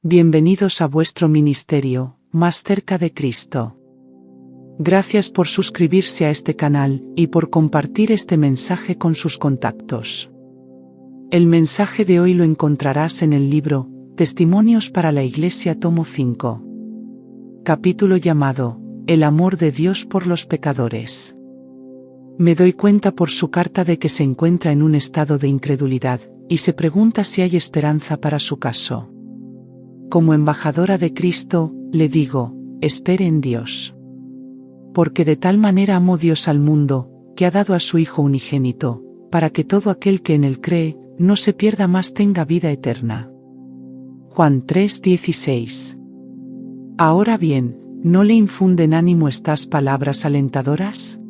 Bienvenidos a vuestro ministerio, Más cerca de Cristo. Gracias por suscribirse a este canal y por compartir este mensaje con sus contactos. El mensaje de hoy lo encontrarás en el libro Testimonios para la Iglesia, tomo 5. Capítulo llamado El amor de Dios por los pecadores. Me doy cuenta por su carta de que se encuentra en un estado de incredulidad, y se pregunta si hay esperanza para su caso. Como embajadora de Cristo, le digo, espere en Dios. Porque de tal manera amó Dios al mundo, que ha dado a su Hijo unigénito, para que todo aquel que en él cree, no se pierda mas tenga vida eterna. Juan 3:16. Ahora bien, ¿no le infunden ánimo estas palabras alentadoras?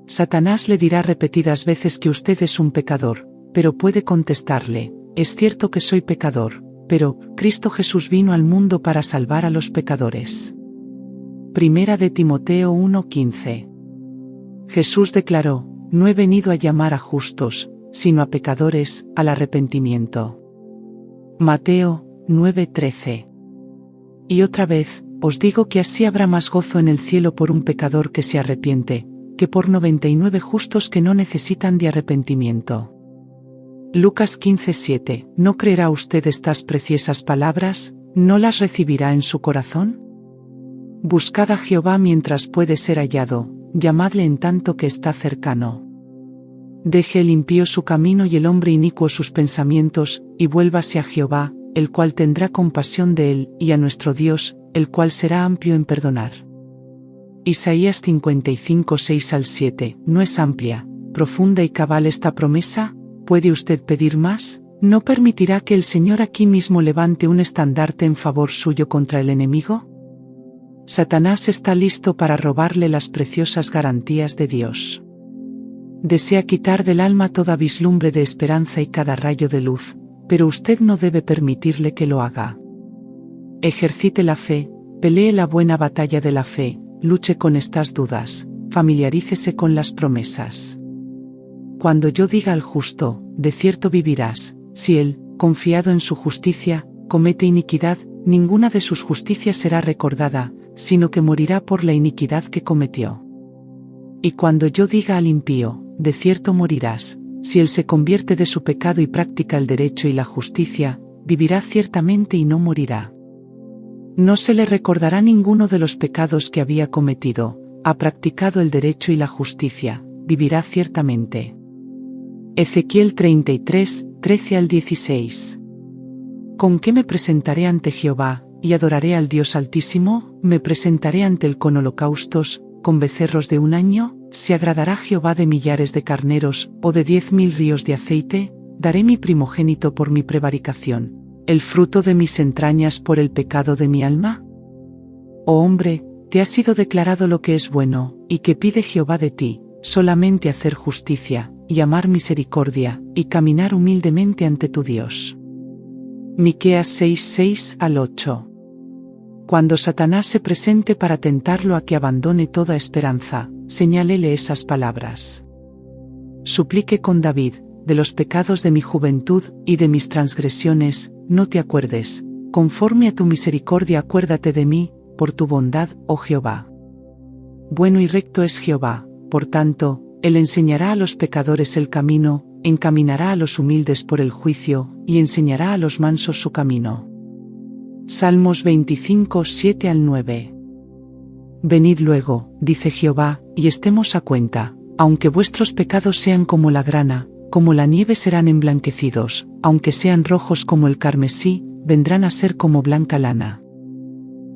Satanás le dirá repetidas veces que usted es un pecador, pero puede contestarle, es cierto que soy pecador, pero Cristo Jesús vino al mundo para salvar a los pecadores. Primera de Timoteo 1:15. Jesús declaró, no he venido a llamar a justos, sino a pecadores, al arrepentimiento. Mateo 9:13. Y otra vez, os digo que así habrá más gozo en el cielo por un pecador que se arrepiente, que por 99 justos que no necesitan de arrepentimiento. Lucas 15:7. ¿No creerá usted estas preciosas palabras? ¿No las recibirá en su corazón? Buscad a Jehová mientras puede ser hallado, llamadle en tanto que está cercano. Deje el impío su camino y el hombre inicuo sus pensamientos, y vuélvase a Jehová, el cual tendrá compasión de él, y a nuestro Dios, el cual será amplio en perdonar. Isaías 55:6-7. ¿No es amplia, profunda y cabal esta promesa? ¿Puede usted pedir más? ¿No permitirá que el Señor aquí mismo levante un estandarte en favor suyo contra el enemigo? Satanás está listo para robarle las preciosas garantías de Dios. Desea quitar del alma toda vislumbre de esperanza y cada rayo de luz, pero usted no debe permitirle que lo haga. Ejercite la fe, pelee la buena batalla de la fe, luche con estas dudas, familiarícese con las promesas. Cuando yo diga al justo, de cierto vivirás, si él, confiado en su justicia, comete iniquidad, ninguna de sus justicias será recordada, sino que morirá por la iniquidad que cometió. Y cuando yo diga al impío, de cierto morirás, si él se convierte de su pecado y practica el derecho y la justicia, vivirá ciertamente y no morirá. No se le recordará ninguno de los pecados que había cometido, ha practicado el derecho y la justicia, vivirá ciertamente. Ezequiel 33:13-16. ¿Con qué me presentaré ante Jehová, y adoraré al Dios Altísimo? ¿Me presentaré ante él con holocaustos, con becerros de un año? ¿Se agradará Jehová de millares de carneros, o de 10,000 ríos de aceite? ¿Daré mi primogénito por mi prevaricación, el fruto de mis entrañas por el pecado de mi alma? Oh hombre, te ha sido declarado lo que es bueno, y que pide Jehová de ti, solamente hacer justicia, y amar misericordia, y caminar humildemente ante tu Dios. Miqueas 6:6-8. Cuando Satanás se presente para tentarlo a que abandone toda esperanza, señálele esas palabras. Suplique con David, de los pecados de mi juventud y de mis transgresiones, no te acuerdes, conforme a tu misericordia acuérdate de mí, por tu bondad, oh Jehová. Bueno y recto es Jehová, por tanto, él enseñará a los pecadores el camino, encaminará a los humildes por el juicio, y enseñará a los mansos su camino. Salmos 25:7-9. Venid luego, dice Jehová, y estemos a cuenta, aunque vuestros pecados sean como la grana, como la nieve serán emblanquecidos, aunque sean rojos como el carmesí, vendrán a ser como blanca lana.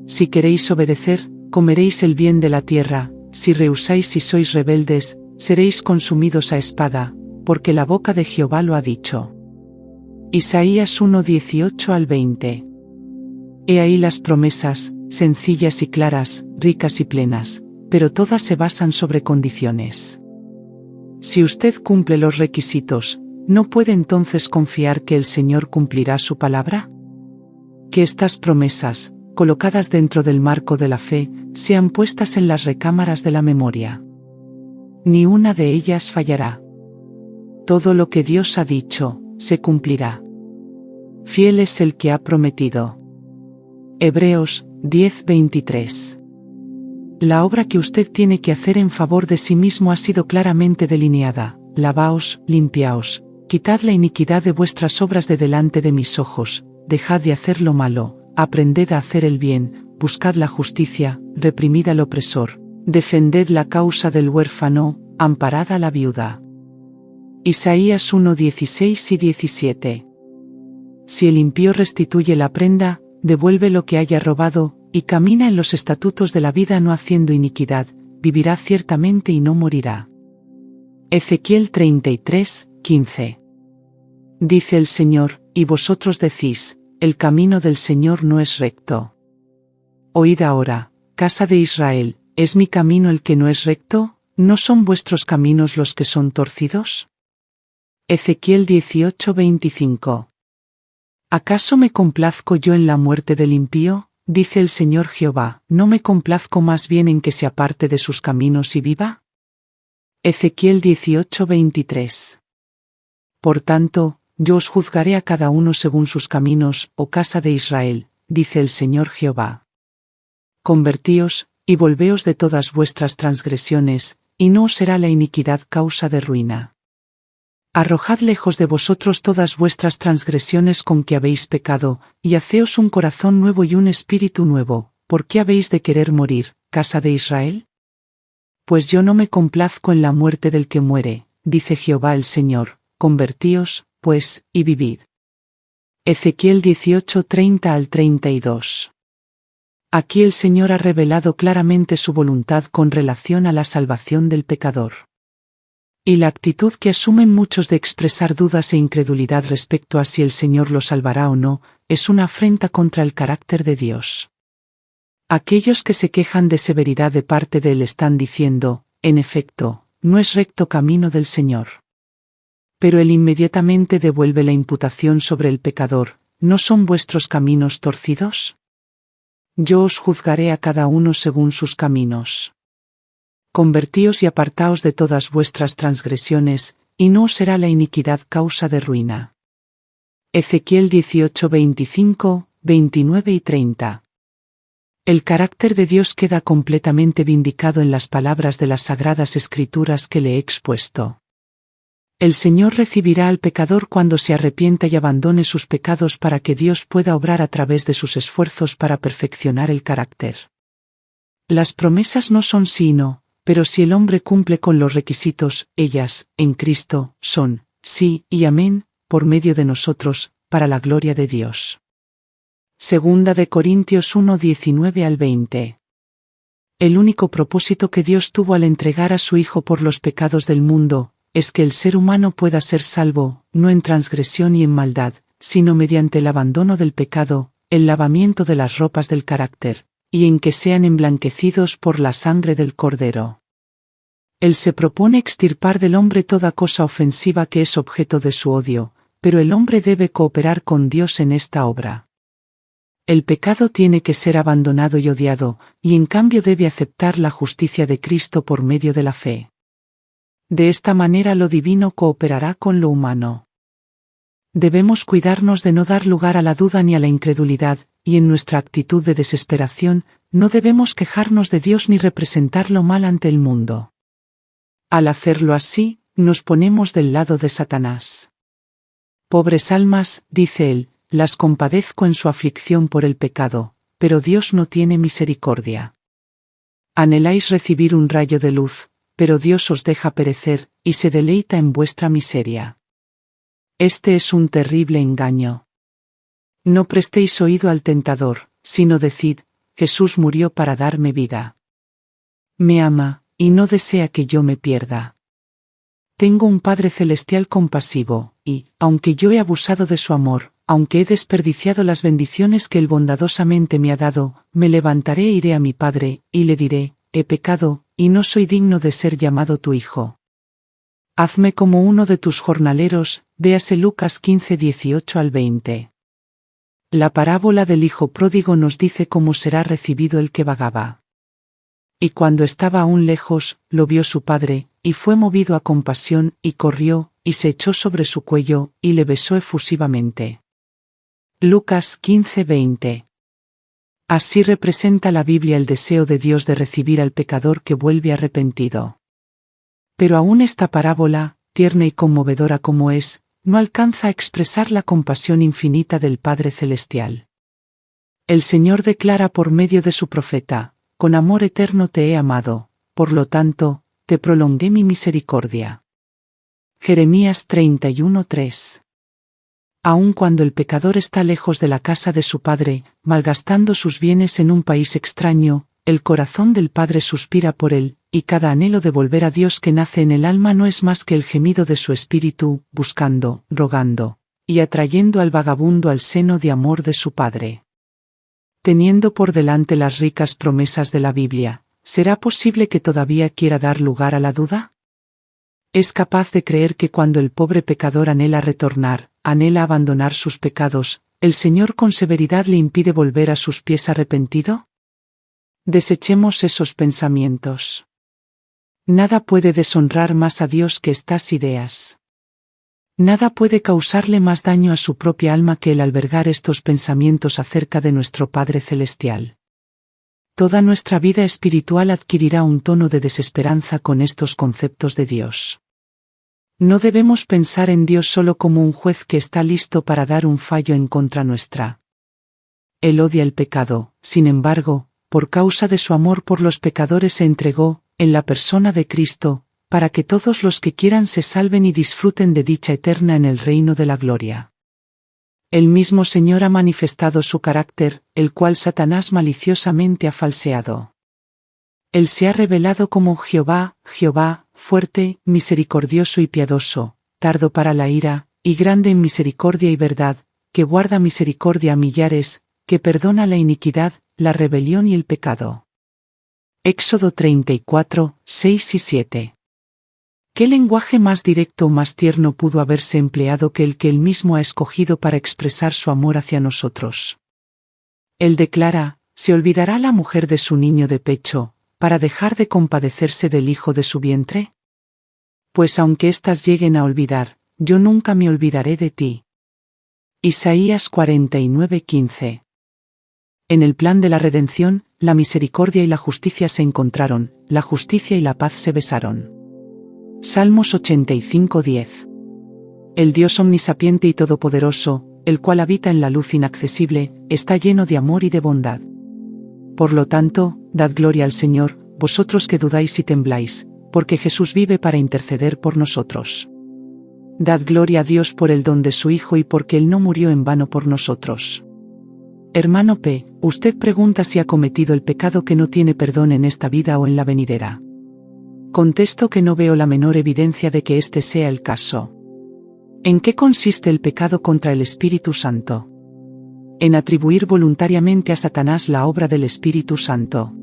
Si queréis obedecer, comeréis el bien de la tierra, si rehusáis y sois rebeldes, seréis consumidos a espada, porque la boca de Jehová lo ha dicho. Isaías 1:18-20. He ahí las promesas, sencillas y claras, ricas y plenas, pero todas se basan sobre condiciones. Si usted cumple los requisitos, ¿no puede entonces confiar que el Señor cumplirá su palabra? Que estas promesas, colocadas dentro del marco de la fe, sean puestas en las recámaras de la memoria. Ni una de ellas fallará. Todo lo que Dios ha dicho, se cumplirá. Fiel es el que ha prometido. Hebreos 10:23. La obra que usted tiene que hacer en favor de sí mismo ha sido claramente delineada. Lavaos, limpiaos, quitad la iniquidad de vuestras obras de delante de mis ojos, dejad de hacer lo malo, aprended a hacer el bien, buscad la justicia, reprimid al opresor, defended la causa del huérfano, amparad a la viuda. Isaías 1:16 y 17. Si el impío restituye la prenda, devuelve lo que haya robado, y camina en los estatutos de la vida no haciendo iniquidad, vivirá ciertamente y no morirá. Ezequiel 33:15. Dice el Señor, y vosotros decís, el camino del Señor no es recto. Oíd ahora, casa de Israel, ¿es mi camino el que no es recto? ¿No son vuestros caminos los que son torcidos? Ezequiel 18:25. ¿Acaso me complazco yo en la muerte del impío? Dice el Señor Jehová, ¿no me complazco más bien en que se aparte de sus caminos y viva? Ezequiel 18:23. Por tanto, yo os juzgaré a cada uno según sus caminos, oh casa de Israel, dice el Señor Jehová. Convertíos, y volveos de todas vuestras transgresiones, y no os será la iniquidad causa de ruina. Arrojad lejos de vosotros todas vuestras transgresiones con que habéis pecado, y haceos un corazón nuevo y un espíritu nuevo. ¿Por qué habéis de querer morir, casa de Israel? Pues yo no me complazco en la muerte del que muere, dice Jehová el Señor, convertíos, pues, y vivid. Ezequiel 18:30 al 32. Aquí el Señor ha revelado claramente su voluntad con relación a la salvación del pecador. Y la actitud que asumen muchos de expresar dudas e incredulidad respecto a si el Señor lo salvará o no, es una afrenta contra el carácter de Dios. Aquellos que se quejan de severidad de parte de Él están diciendo, en efecto, no es recto camino del Señor. Pero Él inmediatamente devuelve la imputación sobre el pecador, ¿no son vuestros caminos torcidos? Yo os juzgaré a cada uno según sus caminos. Convertíos y apartaos de todas vuestras transgresiones, y no os será la iniquidad causa de ruina. Ezequiel 18:25, 29 y 30. El carácter de Dios queda completamente vindicado en las palabras de las Sagradas Escrituras que le he expuesto. El Señor recibirá al pecador cuando se arrepienta y abandone sus pecados para que Dios pueda obrar a través de sus esfuerzos para perfeccionar el carácter. Las promesas no son sí y no. Pero si el hombre cumple con los requisitos, ellas, en Cristo, son, sí y amén, por medio de nosotros, para la gloria de Dios. Segunda de Corintios 1:19 al 20. El único propósito que Dios tuvo al entregar a su Hijo por los pecados del mundo, es que el ser humano pueda ser salvo, no en transgresión y en maldad, sino mediante el abandono del pecado, el lavamiento de las ropas del carácter, y en que sean emblanquecidos por la sangre del Cordero. Él se propone extirpar del hombre toda cosa ofensiva que es objeto de su odio, pero el hombre debe cooperar con Dios en esta obra. El pecado tiene que ser abandonado y odiado, y en cambio debe aceptar la justicia de Cristo por medio de la fe. De esta manera lo divino cooperará con lo humano. Debemos cuidarnos de no dar lugar a la duda ni a la incredulidad, y en nuestra actitud de desesperación, no debemos quejarnos de Dios ni representarlo mal ante el mundo. Al hacerlo así, nos ponemos del lado de Satanás. Pobres almas, dice él, las compadezco en su aflicción por el pecado, pero Dios no tiene misericordia. Anheláis recibir un rayo de luz, pero Dios os deja perecer, y se deleita en vuestra miseria. Este es un terrible engaño. No prestéis oído al tentador, sino decid, Jesús murió para darme vida. Me ama, y no desea que yo me pierda. Tengo un Padre Celestial compasivo, y, aunque yo he abusado de su amor, aunque he desperdiciado las bendiciones que Él bondadosamente me ha dado, me levantaré e iré a mi Padre, y le diré, he pecado, y no soy digno de ser llamado tu hijo. Hazme como uno de tus jornaleros, véase Lucas 15:18 al 20. La parábola del hijo pródigo nos dice cómo será recibido el que vagaba. Y cuando estaba aún lejos, lo vio su padre, y fue movido a compasión, y corrió, y se echó sobre su cuello, y le besó efusivamente. Lucas 15:20. Así representa la Biblia el deseo de Dios de recibir al pecador que vuelve arrepentido. Pero aún esta parábola, tierna y conmovedora como es, no alcanza a expresar la compasión infinita del Padre Celestial. El Señor declara por medio de su profeta: con amor eterno te he amado, por lo tanto, te prolongué mi misericordia. Jeremías 31:3. Aun cuando el pecador está lejos de la casa de su padre, malgastando sus bienes en un país extraño, el corazón del Padre suspira por él, y cada anhelo de volver a Dios que nace en el alma no es más que el gemido de su espíritu, buscando, rogando, y atrayendo al vagabundo al seno de amor de su Padre. Teniendo por delante las ricas promesas de la Biblia, ¿será posible que todavía quiera dar lugar a la duda? ¿Es capaz de creer que cuando el pobre pecador anhela retornar, anhela abandonar sus pecados, el Señor con severidad le impide volver a sus pies arrepentido? Desechemos esos pensamientos. Nada puede deshonrar más a Dios que estas ideas. Nada puede causarle más daño a su propia alma que el albergar estos pensamientos acerca de nuestro Padre Celestial. Toda nuestra vida espiritual adquirirá un tono de desesperanza con estos conceptos de Dios. No debemos pensar en Dios solo como un juez que está listo para dar un fallo en contra nuestra. Él odia el pecado, sin embargo, por causa de su amor por los pecadores se entregó, en la persona de Cristo, para que todos los que quieran se salven y disfruten de dicha eterna en el reino de la gloria. El mismo Señor ha manifestado su carácter, el cual Satanás maliciosamente ha falseado. Él se ha revelado como Jehová, Jehová, fuerte, misericordioso y piadoso, tardo para la ira, y grande en misericordia y verdad, que guarda misericordia a millares, que perdona la iniquidad, la rebelión y el pecado. Éxodo 34, 6 y 7. ¿Qué lenguaje más directo o más tierno pudo haberse empleado que el que él mismo ha escogido para expresar su amor hacia nosotros? Él declara: ¿se olvidará la mujer de su niño de pecho, para dejar de compadecerse del hijo de su vientre? Pues aunque éstas lleguen a olvidar, yo nunca me olvidaré de ti. Isaías 49:15. En el plan de la redención, la misericordia y la justicia se encontraron, la justicia y la paz se besaron. Salmos 85:10. El Dios omnisapiente y todopoderoso, el cual habita en la luz inaccesible, está lleno de amor y de bondad. Por lo tanto, dad gloria al Señor, vosotros que dudáis y tembláis, porque Jesús vive para interceder por nosotros. Dad gloria a Dios por el don de su Hijo y porque Él no murió en vano por nosotros. Hermano P., usted pregunta si ha cometido el pecado que no tiene perdón en esta vida o en la venidera. Contesto que no veo la menor evidencia de que este sea el caso. ¿En qué consiste el pecado contra el Espíritu Santo? En atribuir voluntariamente a Satanás la obra del Espíritu Santo.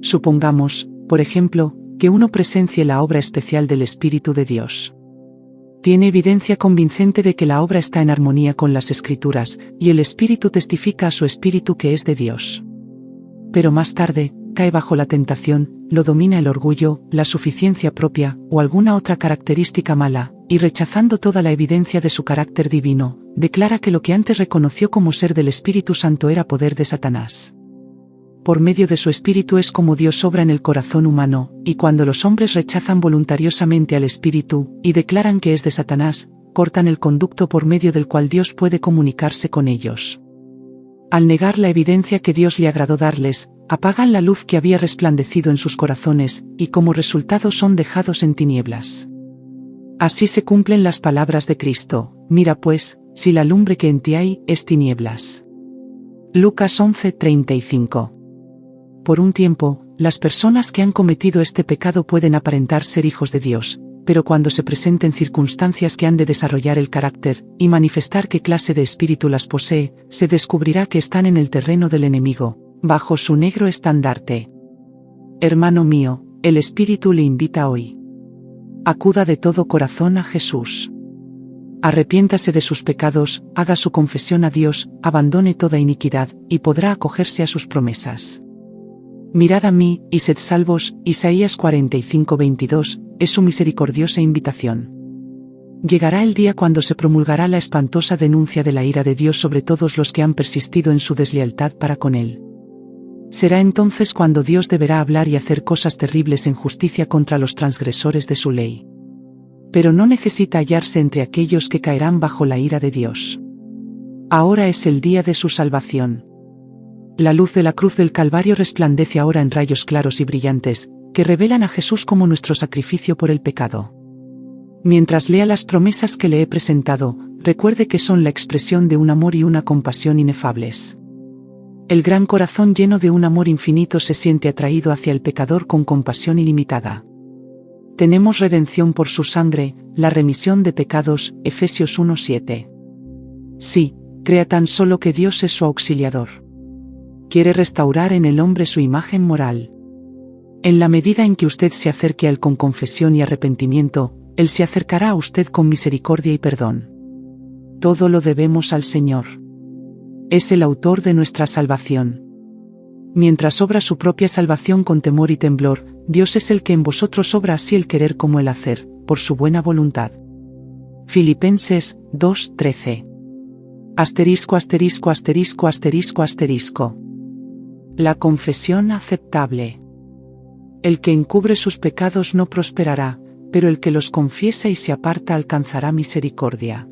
Supongamos, por ejemplo, que uno presencie la obra especial del Espíritu de Dios. Tiene evidencia convincente de que la obra está en armonía con las Escrituras, y el Espíritu testifica a su espíritu que es de Dios. Pero más tarde, cae bajo la tentación, lo domina el orgullo, la suficiencia propia, o alguna otra característica mala, y rechazando toda la evidencia de su carácter divino, declara que lo que antes reconoció como ser del Espíritu Santo era poder de Satanás. Por medio de su Espíritu es como Dios obra en el corazón humano, y cuando los hombres rechazan voluntariosamente al Espíritu, y declaran que es de Satanás, cortan el conducto por medio del cual Dios puede comunicarse con ellos. Al negar la evidencia que Dios le agradó darles, apagan la luz que había resplandecido en sus corazones, y como resultado son dejados en tinieblas. Así se cumplen las palabras de Cristo: mira pues, si la lumbre que en ti hay es tinieblas. Lucas 11:35. Por un tiempo, las personas que han cometido este pecado pueden aparentar ser hijos de Dios, pero cuando se presenten circunstancias que han de desarrollar el carácter y manifestar qué clase de espíritu las posee, se descubrirá que están en el terreno del enemigo, bajo su negro estandarte. Hermano mío, el Espíritu le invita hoy. Acuda de todo corazón a Jesús. Arrepiéntase de sus pecados, haga su confesión a Dios, abandone toda iniquidad, y podrá acogerse a sus promesas. Mirad a mí, y sed salvos, Isaías 45:22, es su misericordiosa invitación. Llegará el día cuando se promulgará la espantosa denuncia de la ira de Dios sobre todos los que han persistido en su deslealtad para con Él. Será entonces cuando Dios deberá hablar y hacer cosas terribles en justicia contra los transgresores de su ley. Pero no necesita hallarse entre aquellos que caerán bajo la ira de Dios. Ahora es el día de su salvación. La luz de la cruz del Calvario resplandece ahora en rayos claros y brillantes, que revelan a Jesús como nuestro sacrificio por el pecado. Mientras lea las promesas que le he presentado, recuerde que son la expresión de un amor y una compasión inefables. El gran corazón lleno de un amor infinito se siente atraído hacia el pecador con compasión ilimitada. Tenemos redención por su sangre, la remisión de pecados, Efesios 1:7. Sí, crea tan solo que Dios es su auxiliador. Quiere restaurar en el hombre su imagen moral. En la medida en que usted se acerque a Él con confesión y arrepentimiento, Él se acercará a usted con misericordia y perdón. Todo lo debemos al Señor. Es el autor de nuestra salvación. Mientras obra su propia salvación con temor y temblor, Dios es el que en vosotros obra así el querer como el hacer, por su buena voluntad. Filipenses 2:13. Asterisco asterisco asterisco asterisco asterisco. La confesión aceptable. El que encubre sus pecados no prosperará, pero el que los confiesa y se aparta alcanzará misericordia.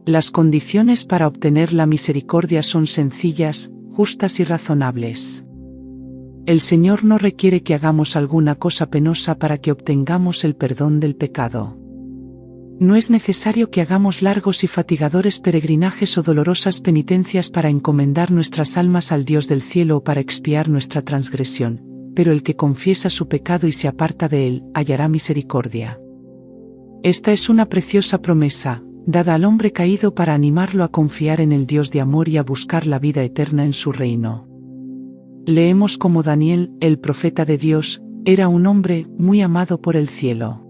Las condiciones para obtener la misericordia son sencillas, justas y razonables. El Señor no requiere que hagamos alguna cosa penosa para que obtengamos el perdón del pecado. No es necesario que hagamos largos y fatigadores peregrinajes o dolorosas penitencias para encomendar nuestras almas al Dios del cielo o para expiar nuestra transgresión, pero el que confiesa su pecado y se aparta de él, hallará misericordia. Esta es una preciosa promesa, dada al hombre caído para animarlo a confiar en el Dios de amor y a buscar la vida eterna en su reino. Leemos como Daniel, el profeta de Dios, era un hombre muy amado por el cielo.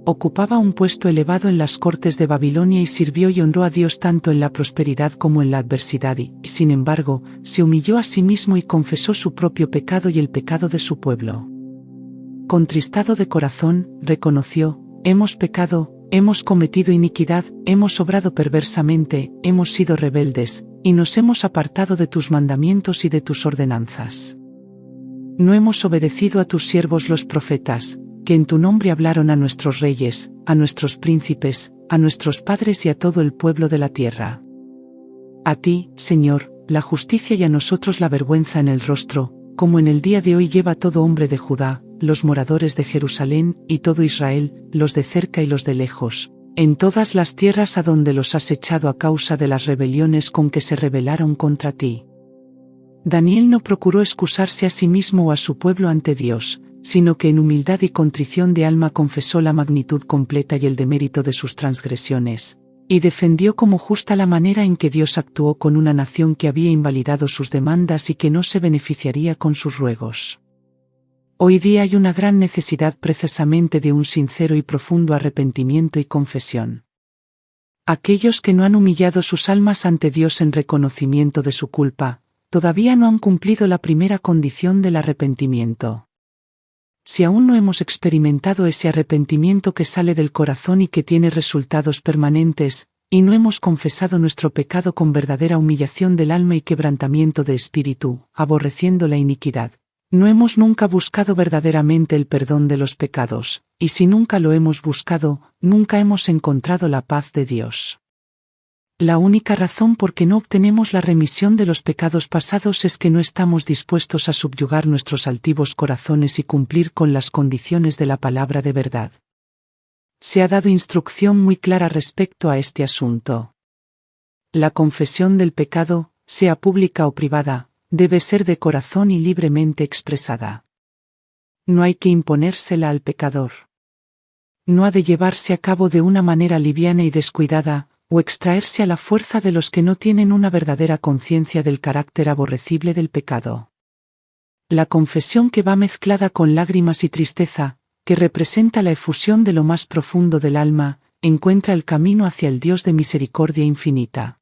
Ocupaba un puesto elevado en las cortes de Babilonia y sirvió y honró a Dios tanto en la prosperidad como en la adversidad y, sin embargo, se humilló a sí mismo y confesó su propio pecado y el pecado de su pueblo. Contristado de corazón, reconoció: hemos pecado, hemos cometido iniquidad, hemos obrado perversamente, hemos sido rebeldes, y nos hemos apartado de tus mandamientos y de tus ordenanzas. No hemos obedecido a tus siervos los profetas, que en tu nombre hablaron a nuestros reyes, a nuestros príncipes, a nuestros padres y a todo el pueblo de la tierra. A ti, Señor, la justicia y a nosotros la vergüenza en el rostro, como en el día de hoy lleva todo hombre de Judá, los moradores de Jerusalén, y todo Israel, los de cerca y los de lejos, en todas las tierras a donde los has echado a causa de las rebeliones con que se rebelaron contra ti. Daniel no procuró excusarse a sí mismo o a su pueblo ante Dios, sino que en humildad y contrición de alma confesó la magnitud completa y el demérito de sus transgresiones, y defendió como justa la manera en que Dios actuó con una nación que había invalidado sus demandas y que no se beneficiaría con sus ruegos. Hoy día hay una gran necesidad precisamente de un sincero y profundo arrepentimiento y confesión. Aquellos que no han humillado sus almas ante Dios en reconocimiento de su culpa, todavía no han cumplido la primera condición del arrepentimiento. Si aún no hemos experimentado ese arrepentimiento que sale del corazón y que tiene resultados permanentes, y no hemos confesado nuestro pecado con verdadera humillación del alma y quebrantamiento de espíritu, aborreciendo la iniquidad, no hemos nunca buscado verdaderamente el perdón de los pecados, y si nunca lo hemos buscado, nunca hemos encontrado la paz de Dios. La única razón por que no obtenemos la remisión de los pecados pasados es que no estamos dispuestos a subyugar nuestros altivos corazones y cumplir con las condiciones de la palabra de verdad. Se ha dado instrucción muy clara respecto a este asunto. La confesión del pecado, sea pública o privada, debe ser de corazón y libremente expresada. No hay que imponérsela al pecador. No ha de llevarse a cabo de una manera liviana y descuidada, o extraerse a la fuerza de los que no tienen una verdadera conciencia del carácter aborrecible del pecado. La confesión que va mezclada con lágrimas y tristeza, que representa la efusión de lo más profundo del alma, encuentra el camino hacia el Dios de misericordia infinita.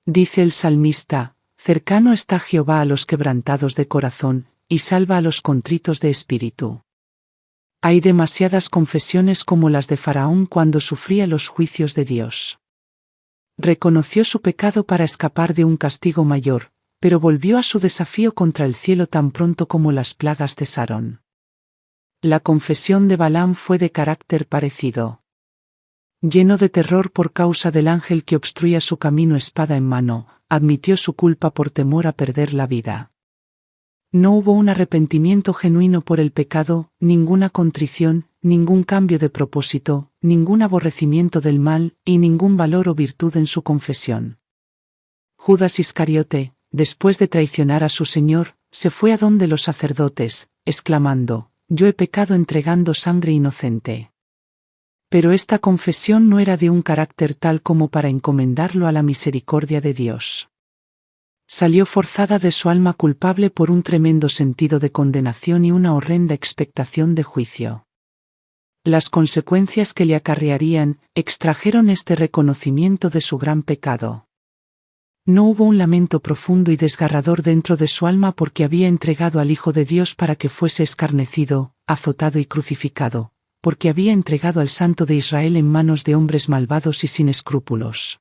Dice el salmista: cercano está Jehová a los quebrantados de corazón, y salva a los contritos de espíritu. Hay demasiadas confesiones como las de Faraón cuando sufría los juicios de Dios. Reconoció su pecado para escapar de un castigo mayor, pero volvió a su desafío contra el cielo tan pronto como las plagas cesaron. La confesión de Balaam fue de carácter parecido. Lleno de terror por causa del ángel que obstruía su camino espada en mano, admitió su culpa por temor a perder la vida. No hubo un arrepentimiento genuino por el pecado, ninguna contrición, ningún cambio de propósito, ningún aborrecimiento del mal, y ningún valor o virtud en su confesión. Judas Iscariote, después de traicionar a su Señor, se fue a donde los sacerdotes, exclamando: «Yo he pecado entregando sangre inocente». Pero esta confesión no era de un carácter tal como para encomendarlo a la misericordia de Dios. Salió forzada de su alma culpable por un tremendo sentido de condenación y una horrenda expectación de juicio. Las consecuencias que le acarrearían extrajeron este reconocimiento de su gran pecado. No hubo un lamento profundo y desgarrador dentro de su alma porque había entregado al Hijo de Dios para que fuese escarnecido, azotado y crucificado, porque había entregado al Santo de Israel en manos de hombres malvados y sin escrúpulos.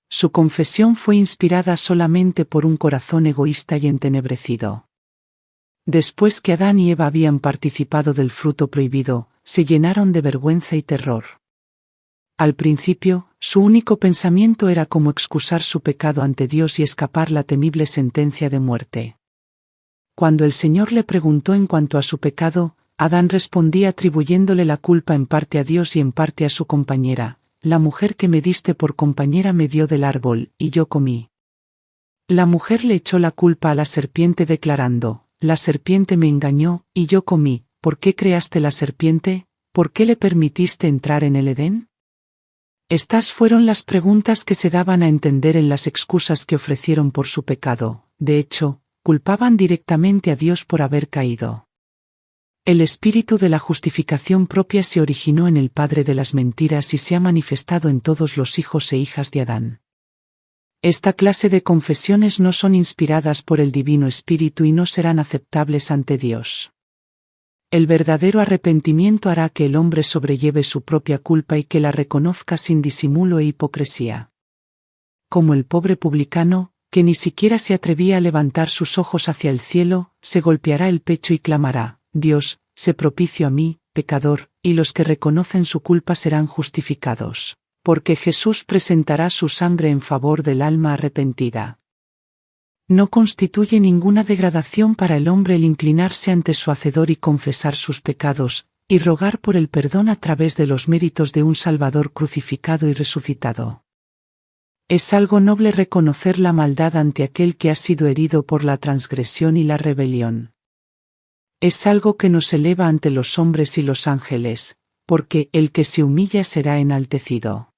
Su confesión fue inspirada solamente por un corazón egoísta y entenebrecido. Después que Adán y Eva habían participado del fruto prohibido, se llenaron de vergüenza y terror. Al principio, su único pensamiento era cómo excusar su pecado ante Dios y escapar la temible sentencia de muerte. Cuando el Señor le preguntó en cuanto a su pecado, Adán respondía atribuyéndole la culpa en parte a Dios y en parte a su compañera: «La mujer que me diste por compañera me dio del árbol, y yo comí». La mujer le echó la culpa a la serpiente declarando: «La serpiente me engañó, y yo comí». ¿Por qué creaste la serpiente? ¿Por qué le permitiste entrar en el Edén? Estas fueron las preguntas que se daban a entender en las excusas que ofrecieron por su pecado. De hecho, culpaban directamente a Dios por haber caído. El espíritu de la justificación propia se originó en el padre de las mentiras y se ha manifestado en todos los hijos e hijas de Adán. Esta clase de confesiones no son inspiradas por el Divino Espíritu y no serán aceptables ante Dios. El verdadero arrepentimiento hará que el hombre sobrelleve su propia culpa y que la reconozca sin disimulo e hipocresía. Como el pobre publicano, que ni siquiera se atrevía a levantar sus ojos hacia el cielo, se golpeará el pecho y clamará: «Dios, sé propicio a mí, pecador», y los que reconocen su culpa serán justificados, porque Jesús presentará su sangre en favor del alma arrepentida. No constituye ninguna degradación para el hombre el inclinarse ante su Hacedor y confesar sus pecados, y rogar por el perdón a través de los méritos de un Salvador crucificado y resucitado. Es algo noble reconocer la maldad ante aquel que ha sido herido por la transgresión y la rebelión. Es algo que nos eleva ante los hombres y los ángeles, porque el que se humilla será enaltecido.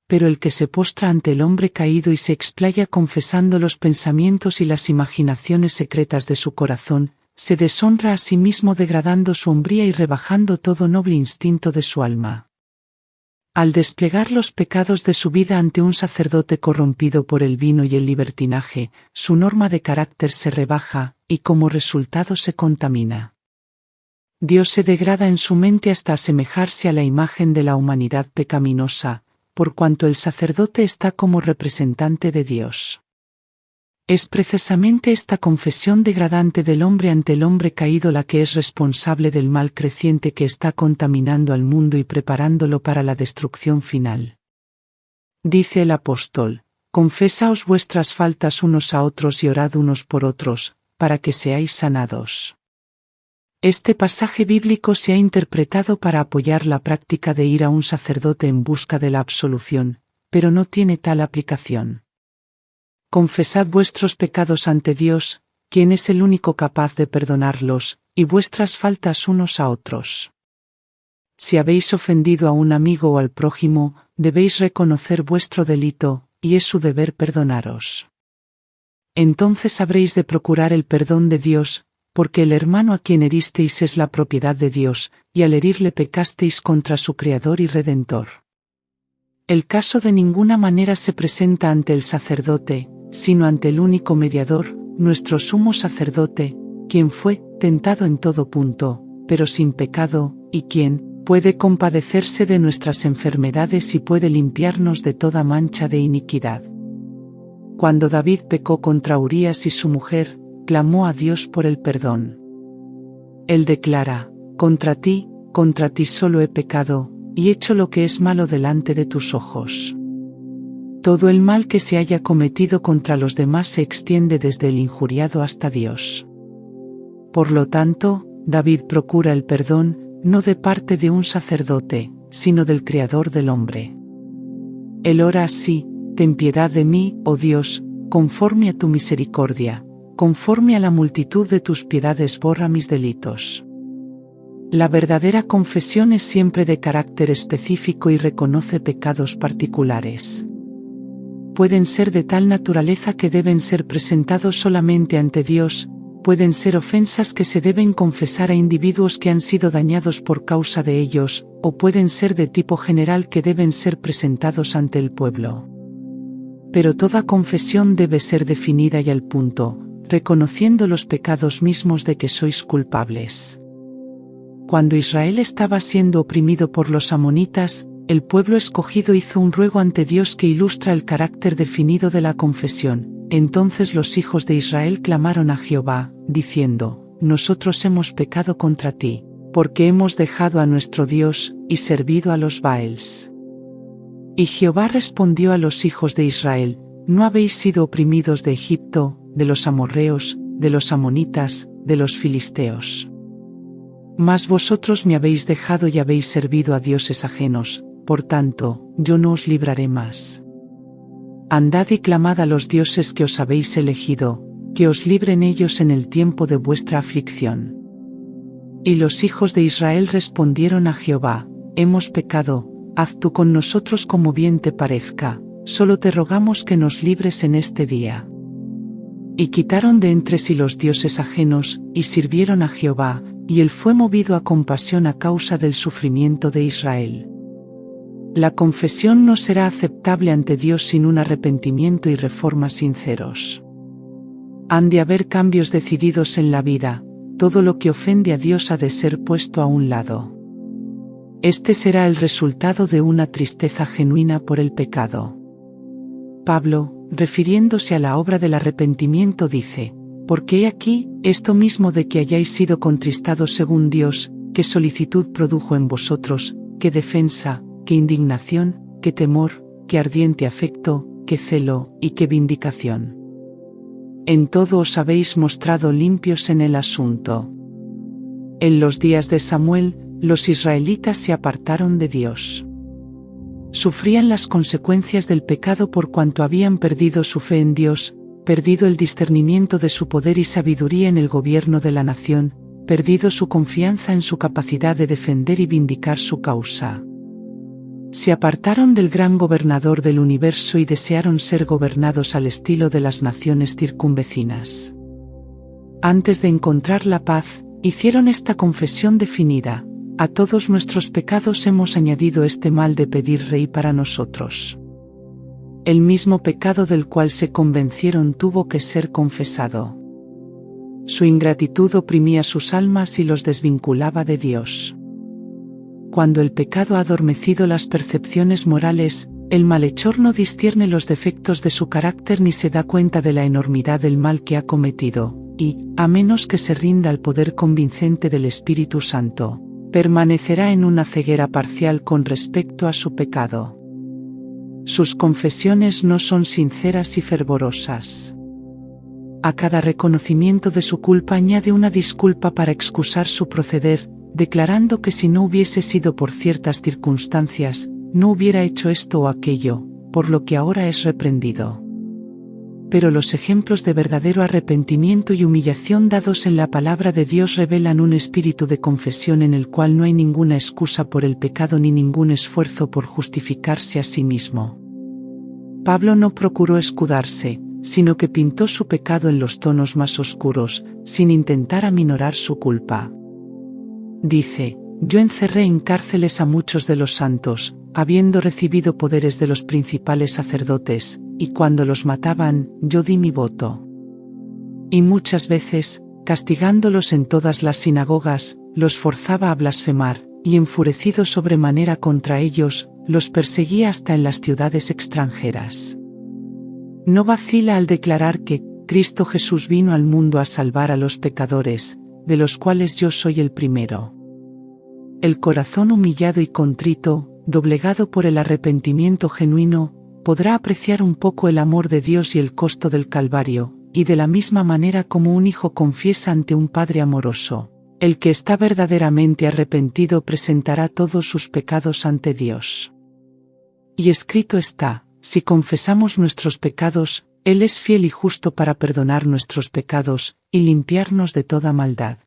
Pero el que se postra ante el hombre caído y se explaya confesando los pensamientos y las imaginaciones secretas de su corazón, se deshonra a sí mismo degradando su hombría y rebajando todo noble instinto de su alma. Al desplegar los pecados de su vida ante un sacerdote corrompido por el vino y el libertinaje, su norma de carácter se rebaja, y como resultado se contamina. Dios se degrada en su mente hasta asemejarse a la imagen de la humanidad pecaminosa, por cuanto el sacerdote está como representante de Dios. Es precisamente esta confesión degradante del hombre ante el hombre caído la que es responsable del mal creciente que está contaminando al mundo y preparándolo para la destrucción final. Dice el apóstol: «Confesaos vuestras faltas unos a otros y orad unos por otros, para que seáis sanados». Este pasaje bíblico se ha interpretado para apoyar la práctica de ir a un sacerdote en busca de la absolución, pero no tiene tal aplicación. Confesad vuestros pecados ante Dios, quien es el único capaz de perdonarlos, y vuestras faltas unos a otros. Si habéis ofendido a un amigo o al prójimo, debéis reconocer vuestro delito, y es su deber perdonaros. Entonces habréis de procurar el perdón de Dios, porque el hermano a quien heristeis es la propiedad de Dios, y al herirle pecasteis contra su Creador y Redentor. El caso de ninguna manera se presenta ante el sacerdote, sino ante el único mediador, nuestro sumo sacerdote, quien fue tentado en todo punto, pero sin pecado, y quien puede compadecerse de nuestras enfermedades y puede limpiarnos de toda mancha de iniquidad. Cuando David pecó contra Urías y su mujer, clamó a Dios por el perdón. Él declara: contra ti solo he pecado, y hecho lo que es malo delante de tus ojos. Todo el mal que se haya cometido contra los demás se extiende desde el injuriado hasta Dios. Por lo tanto, David procura el perdón, no de parte de un sacerdote, sino del Creador del hombre. Él ora así: ten piedad de mí, oh Dios, conforme a tu misericordia, conforme a la multitud de tus piedades borra mis delitos. La verdadera confesión es siempre de carácter específico y reconoce pecados particulares. Pueden ser de tal naturaleza que deben ser presentados solamente ante Dios, pueden ser ofensas que se deben confesar a individuos que han sido dañados por causa de ellos, o pueden ser de tipo general que deben ser presentados ante el pueblo. Pero toda confesión debe ser definida y al punto, reconociendo los pecados mismos de que sois culpables. Cuando Israel estaba siendo oprimido por los amonitas, el pueblo escogido hizo un ruego ante Dios que ilustra el carácter definido de la confesión. Entonces los hijos de Israel clamaron a Jehová, diciendo: nosotros hemos pecado contra ti, porque hemos dejado a nuestro Dios, y servido a los Baals. Y Jehová respondió a los hijos de Israel: ¿no habéis sido oprimidos de Egipto, de los amorreos, de los amonitas, de los filisteos? Mas vosotros me habéis dejado y habéis servido a dioses ajenos, por tanto, yo no os libraré más. Andad y clamad a los dioses que os habéis elegido, que os libren ellos en el tiempo de vuestra aflicción. Y los hijos de Israel respondieron a Jehová: hemos pecado, haz tú con nosotros como bien te parezca, solo te rogamos que nos libres en este día. Y quitaron de entre sí los dioses ajenos, y sirvieron a Jehová, y él fue movido a compasión a causa del sufrimiento de Israel. La confesión no será aceptable ante Dios sin un arrepentimiento y reforma sinceros. Han de haber cambios decididos en la vida, todo lo que ofende a Dios ha de ser puesto a un lado. Este será el resultado de una tristeza genuina por el pecado. Pablo, refiriéndose a la obra del arrepentimiento, dice: porque he aquí, esto mismo de que hayáis sido contristados según Dios, qué solicitud produjo en vosotros, qué defensa, qué indignación, qué temor, qué ardiente afecto, qué celo, y qué vindicación. En todo os habéis mostrado limpios en el asunto. En los días de Samuel, los israelitas se apartaron de Dios. Sufrían las consecuencias del pecado por cuanto habían perdido su fe en Dios, perdido el discernimiento de su poder y sabiduría en el gobierno de la nación, perdido su confianza en su capacidad de defender y vindicar su causa. Se apartaron del gran gobernador del universo y desearon ser gobernados al estilo de las naciones circunvecinas. Antes de encontrar la paz, hicieron esta confesión definida: a todos nuestros pecados hemos añadido este mal de pedir rey para nosotros. El mismo pecado del cual se convencieron tuvo que ser confesado. Su ingratitud oprimía sus almas y los desvinculaba de Dios. Cuando el pecado ha adormecido las percepciones morales, el malhechor no discierne los defectos de su carácter ni se da cuenta de la enormidad del mal que ha cometido, y, a menos que se rinda al poder convincente del Espíritu Santo, permanecerá en una ceguera parcial con respecto a su pecado. Sus confesiones no son sinceras y fervorosas. A cada reconocimiento de su culpa añade una disculpa para excusar su proceder, declarando que si no hubiese sido por ciertas circunstancias, no hubiera hecho esto o aquello, por lo que ahora es reprendido. Pero los ejemplos de verdadero arrepentimiento y humillación dados en la palabra de Dios revelan un espíritu de confesión en el cual no hay ninguna excusa por el pecado ni ningún esfuerzo por justificarse a sí mismo. Pablo no procuró escudarse, sino que pintó su pecado en los tonos más oscuros, sin intentar aminorar su culpa. Dice: yo encerré en cárceles a muchos de los santos, habiendo recibido poderes de los principales sacerdotes, y cuando los mataban, yo di mi voto. Y muchas veces, castigándolos en todas las sinagogas, los forzaba a blasfemar, y enfurecido sobremanera contra ellos, los perseguía hasta en las ciudades extranjeras. No vacila al declarar que Cristo Jesús vino al mundo a salvar a los pecadores, de los cuales yo soy el primero. El corazón humillado y contrito, doblegado por el arrepentimiento genuino, podrá apreciar un poco el amor de Dios y el costo del Calvario, y de la misma manera como un hijo confiesa ante un padre amoroso, el que está verdaderamente arrepentido presentará todos sus pecados ante Dios. Y escrito está, si confesamos nuestros pecados, Él es fiel y justo para perdonar nuestros pecados, y limpiarnos de toda maldad.